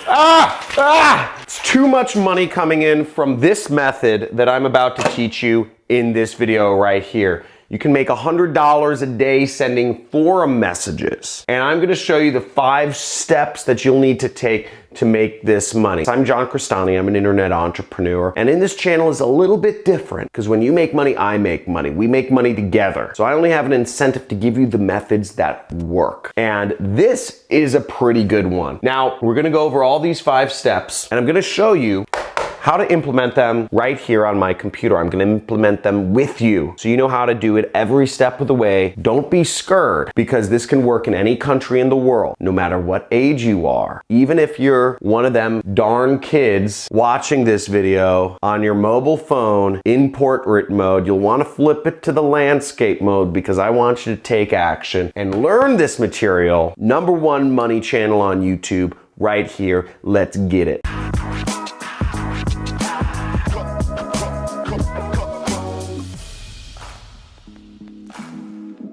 It's too much money coming in from this method that I'm about to teach you in this video right here. You can make $100 a day sending forum messages. And I'm gonna show you the 5 steps that you'll need to take to make this money. I'm Johncrestaniscam, I'm an internet entrepreneur. And in this channel is a little bit different because when you make money, I make money. We make money together. So I only have an incentive to give you the methods that work. And this is a pretty good one. Now, we're gonna go over all these 5 steps and I'm gonna show you how to implement them right here on my computer. I'm gonna implement them with you so you know how to do it every step of the way. Don't be scared because this can work in any country in the world, no matter what age you are. Even if you're one of them darn kids watching this video on your mobile phone in portrait mode, you'll wanna flip it to the landscape mode because I want you to take action and learn this material. #1 money channel on YouTube right here. Let's get it.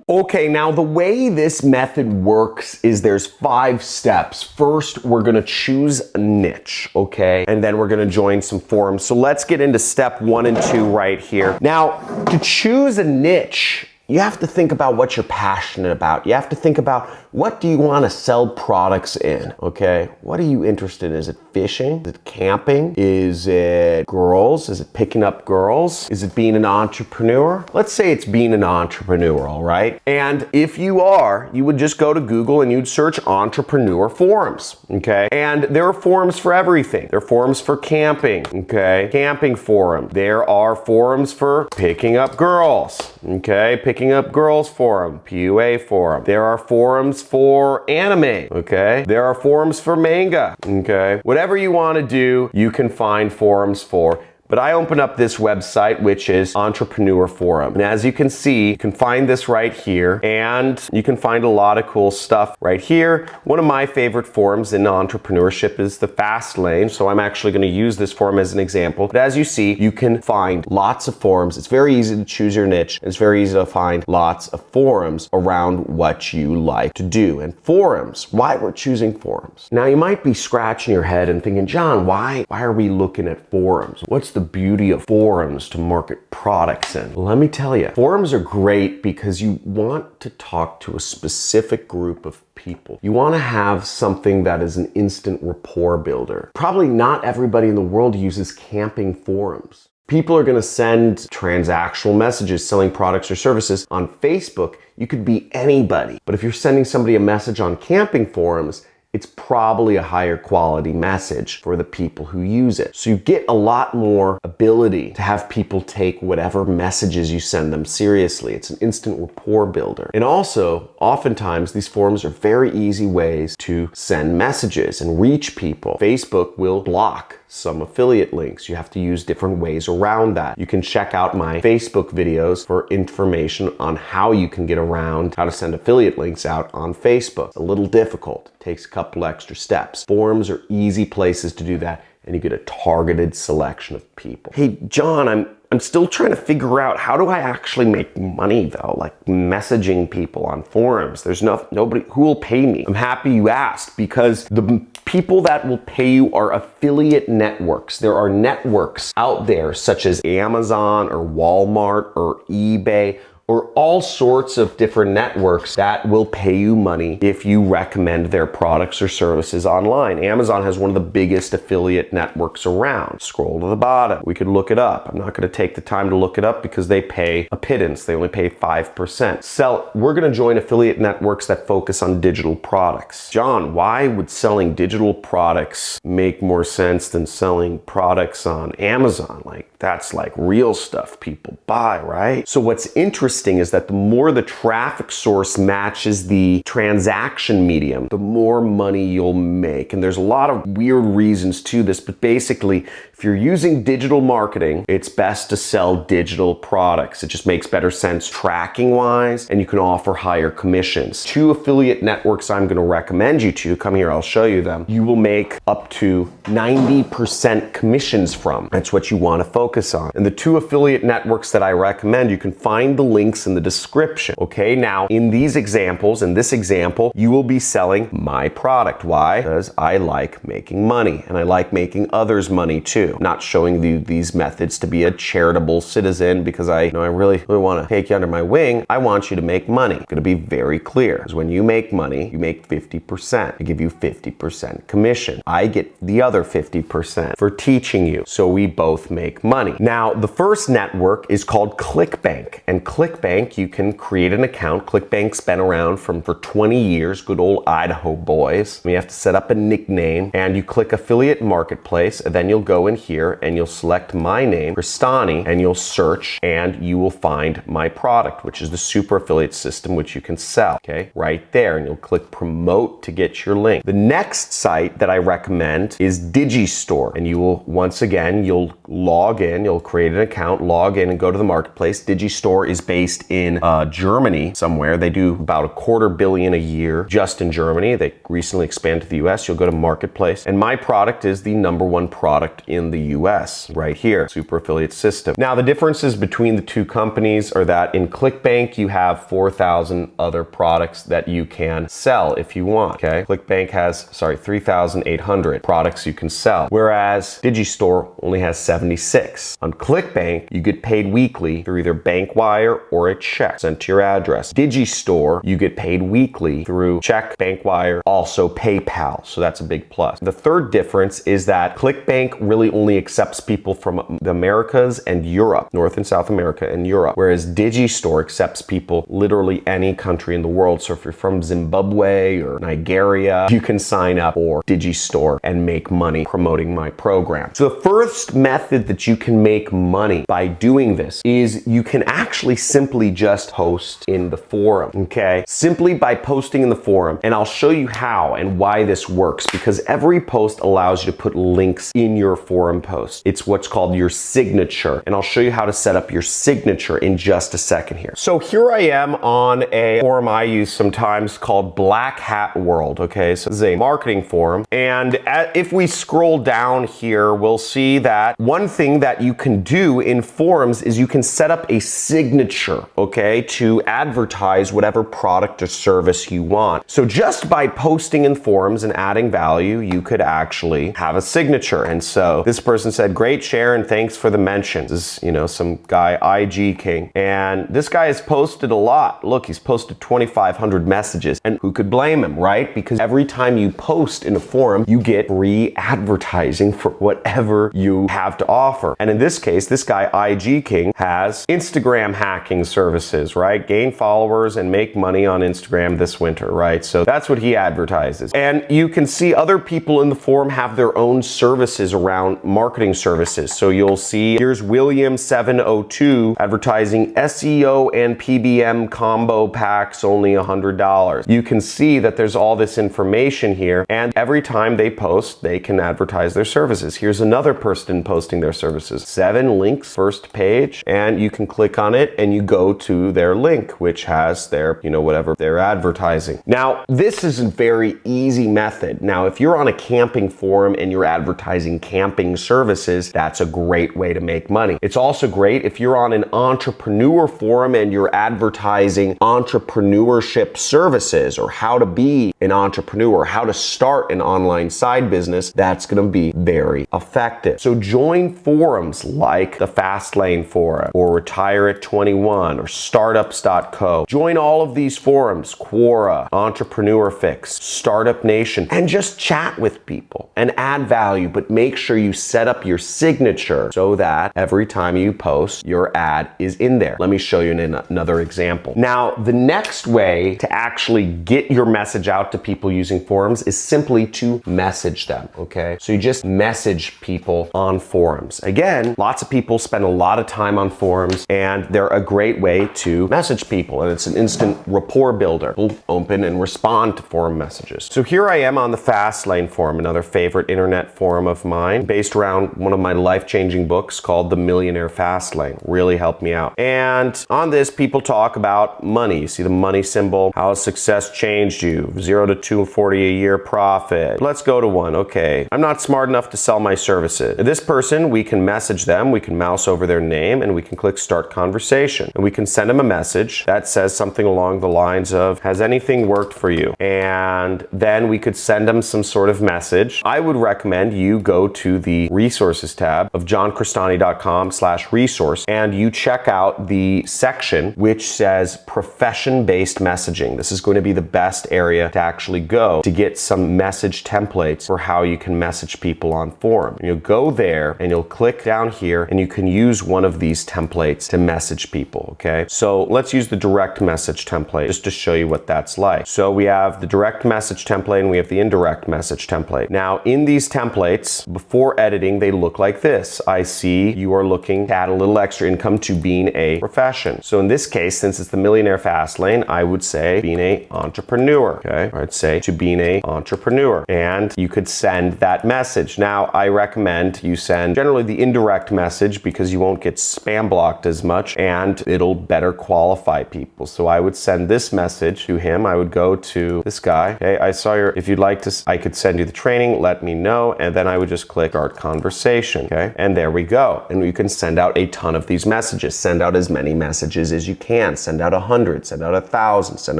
Okay, now the way this method works is there's 5 steps. First, we're gonna choose a niche, okay? And then we're gonna join some forums. So let's get into step 1 and 2 right here. Now, to choose a niche, you have to think about what you're passionate about. You have to think about what do you want to sell products in, okay? What are you interested in? Is it fishing? Is it camping? Is it girls? Is it picking up girls? Is it being an entrepreneur? Let's say it's being an entrepreneur, all right? And if you are, you would just go to Google and you'd search entrepreneur forums, okay? And there are forums for everything. There are forums for camping, okay? Camping forum. There are forums for picking up girls, okay? Picking up girls forum, PUA forum. There are forums for anime, okay? There are forums for manga, okay? Whatever you want to do, you can find forums for. But I open up this website, which is Entrepreneur Forum. And as you can see, you can find this right here, and you can find a lot of cool stuff right here. One of my favorite forums in entrepreneurship is the Fast Lane, so I'm actually going to use this forum as an example. But as you see, you can find lots of forums. It's very easy to choose your niche. It's very easy to find lots of forums around what you like to do. And forums, why we're choosing forums. Now, you might be scratching your head and thinking, John, why are we looking at forums? What's the beauty of forums to market products in? Well, let me tell you, forums are great because you want to talk to a specific group of people. You want to have something that is an instant rapport builder. Probably not everybody in the world uses camping forums. People are going to send transactional messages selling products or services. On Facebook, you could be anybody. But if you're sending somebody a message on camping forums, it's probably a higher quality message for the people who use it. So you get a lot more ability to have people take whatever messages you send them seriously. It's an instant rapport builder. And also, oftentimes, these forums are very easy ways to send messages and reach people. Facebook will block some affiliate links. You have to use different ways around that. You can check out my Facebook videos for information on how you can get around how to send affiliate links out on Facebook. It's a little difficult. It takes a couple extra steps. Forums are easy places to do that, and you get a targeted selection of people. Hey, John, I'm still trying to figure out how do I actually make money though, like messaging people on forums. There's nobody who will pay me. I'm happy you asked because the people that will pay you are affiliate networks. There are networks out there such as Amazon or Walmart or eBay or all sorts of different networks that will pay you money if you recommend their products or services online. Amazon has one of the biggest affiliate networks around. Scroll to the bottom. We could look it up. I'm not going to take the time to look it up because they pay a pittance. They only pay 5%. We're going to join affiliate networks that focus on digital products. John, why would selling digital products make more sense than selling products on Amazon? That's like real stuff people buy, right? So what's interesting is that the more the traffic source matches the transaction medium, the more money you'll make. And there's a lot of weird reasons to this, but basically, if you're using digital marketing, it's best to sell digital products. It just makes better sense tracking wise, and you can offer higher commissions. 2 affiliate networks I'm going to recommend you to, come here, I'll show you them, you will make up to 90% commissions from. That's what you want to focus focus on. And the 2 affiliate networks that I recommend, you can find the links in the description. Okay, now in these examples, in this example, you will be selling my product. Why? Because I like making money and I like making others money too. Not showing you these methods to be a charitable citizen because I really want to take you under my wing. I want you to make money. I'm going to be very clear, because when you make money, you make 50%. I give you 50% commission. I get the other 50% for teaching you. So we both make money. Now, the first network is called Clickbank. And Clickbank, you can create an account. Clickbank's been around for 20 years, good old Idaho boys. You have to set up a nickname and you click affiliate marketplace, and then you'll go in here and you'll select my name, Crestani, and you'll search and you will find my product, which is the super affiliate system, which you can sell, okay, right there. And you'll click promote to get your link. The next site that I recommend is Digistore. And you will, once again, you'll log in, you'll create an account, log in and go to the marketplace. Digistore is based in Germany somewhere. They do about $250 million a year just in Germany. They recently expanded to the US. You'll go to marketplace, and my product is the #1 product in the US right here, super affiliate system. Now, the differences between the 2 companies are that in Clickbank, you have 4,000 other products that you can sell if you want, okay? Clickbank has, 3,800 products you can sell, whereas Digistore only has 76. On Clickbank, you get paid weekly through either bank wire or a check sent to your address. Digistore, you get paid weekly through check, bank wire, also PayPal, so that's a big plus. The third difference is that Clickbank really only accepts people from the Americas and Europe, North and South America and Europe, whereas Digistore accepts people literally any country in the world. So if you're from Zimbabwe or Nigeria, you can sign up for Digistore and make money promoting my program. So the first method that you can make money by doing this is you can actually simply just post in the forum, okay? Simply by posting in the forum, and I'll show you how and why this works, because every post allows you to put links in your forum post. It's what's called your signature, and I'll show you how to set up your signature in just a second here. So here I am on a forum I use sometimes called Black Hat World, okay? So this is a marketing forum, and if we scroll down here, we'll see that one thing that you can do in forums is you can set up a signature, okay, to advertise whatever product or service you want. So just by posting in forums and adding value, you could actually have a signature. And so this person said, great share and thanks for the mention. This is, some guy, IG King. And this guy has posted a lot. Look, he's posted 2,500 messages. And who could blame him, right? Because every time you post in a forum, you get free advertising for whatever you have to offer. And in this case, this guy, IG King, has Instagram hacking services, right? Gain followers and make money on Instagram this winter, right? So that's what he advertises. And you can see other people in the forum have their own services around marketing services. So you'll see here's William702 advertising SEO and PBM combo packs, only $100. You can see that there's all this information here, and every time they post, they can advertise their services. Here's another person posting their services. 7 links, first page, and you can click on it and you go to their link, which has their, whatever they're advertising. Now, this is a very easy method. Now, if you're on a camping forum and you're advertising camping services, that's a great way to make money. It's also great if you're on an entrepreneur forum and you're advertising entrepreneurship services or how to be an entrepreneur, how to start an online side business. That's going to be very effective. So join forums like the Fastlane Forum or Retire at 21 or startups.co. Join all of these forums, Quora, Entrepreneur Fix, Startup Nation, and just chat with people and add value, but make sure you set up your signature so that every time you post, your ad is in there. Let me show you another example. Now, the next way to actually get your message out to people using forums is simply to message them, okay? So you just message people on forums. Again, lots of people spend a lot of time on forums, and they're a great way to message people, and it's an instant rapport builder. People open and respond to forum messages. So here I am on the Fastlane Forum, another favorite internet forum of mine, based around one of my life-changing books called The Millionaire Fastlane. Really helped me out. And on this, people talk about money. You see the money symbol, how has success changed you? 0 to 240 a year profit. Let's go to one. Okay, I'm not smart enough to sell my services. This person, we can message message them. We can mouse over their name and we can click Start Conversation. And we can send them a message that says something along the lines of, has anything worked for you? And then we could send them some sort of message. I would recommend you go to the resources tab of johncrestani.com/resource and you check out the section which says profession-based messaging. This is going to be the best area to actually go to get some message templates for how you can message people on forum. You'll go there and you'll click down here and you can use one of these templates to message people, okay? So let's use the direct message template just to show you what that's like. So we have the direct message template and we have the indirect message template. Now in these templates, before editing, they look like this. I see you are looking to add a little extra income to being a profession. So in this case, since it's the Millionaire Fast Lane, I would say being an entrepreneur, okay? Or I'd say to being an entrepreneur. And you could send that message. Now, I recommend you send generally the indirect message because you won't get spam blocked as much and it'll better qualify people. So I would send this message to him. I would go to this guy. Okay, I saw your, if you'd like to, I could send you the training, let me know. And then I would just click Start Conversation, okay? And there we go. And you can send out a ton of these messages. Send out as many messages as you can. Send out 100, send out 1,000, send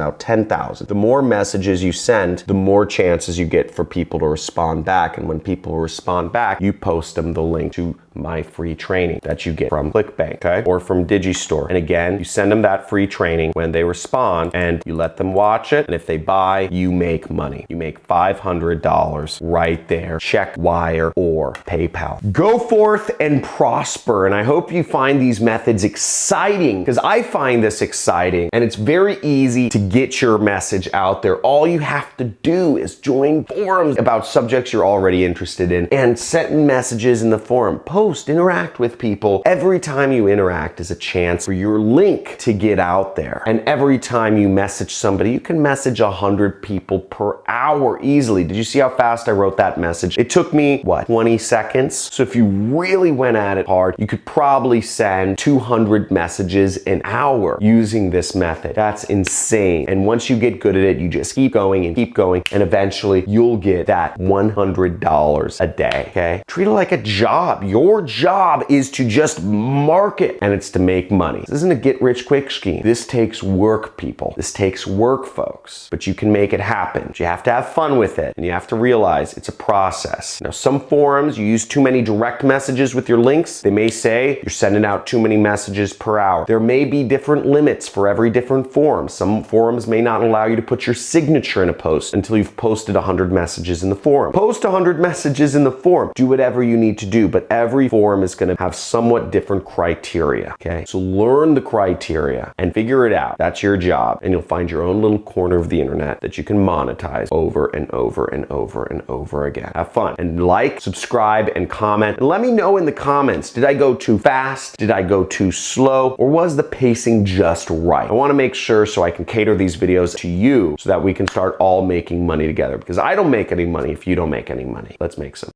out 10,000. The more messages you send, the more chances you get for people to respond back. And when people respond back, you post them the link to my free training that you get from Clickbank, okay? Or from Digistore. And again, you send them that free training when they respond and you let them watch it. And if they buy, you make money. You make $500 right there. Check, wire, or PayPal. Go forth and prosper. And I hope you find these methods exciting because I find this exciting and it's very easy to get your message out there. All you have to do is join forums about subjects you're already interested in and send messages in the forum. Post, interact with people. Every time you interact is a chance for your link to get out there. And every time you message somebody, you can message 100 people per hour easily. Did you see how fast I wrote that message? It took me, what, 20 seconds? So if you really went at it hard, you could probably send 200 messages an hour using this method. That's insane. And once you get good at it, you just keep going, and eventually you'll get that $100 a day, okay? Treat it like a job. Your job is to just market, and it's to make money. This isn't a get-rich-quick scheme. This takes work, people. This takes work, folks. But you can make it happen. But you have to have fun with it, and you have to realize it's a process. Now, some forums, you use too many direct messages with your links. They may say you're sending out too many messages per hour. There may be different limits for every different forum. Some forums may not allow you to put your signature in a post until you've posted 100 messages in the forum. Post 100 messages in the forum. Do whatever you need to do, but every forum is going to have somewhat different criteria, okay? So learn the criteria and figure it out. That's your job, and you'll find your own little corner of the internet that you can monetize over and over and over and over again. Have fun, and like, subscribe, and comment, and let me know in the comments, did I go too fast? Did I go too slow? Or was the pacing just right? I want to make sure so I can cater these videos to you so that we can start all making money together, because I don't make any money if you don't make any money. Let's make some.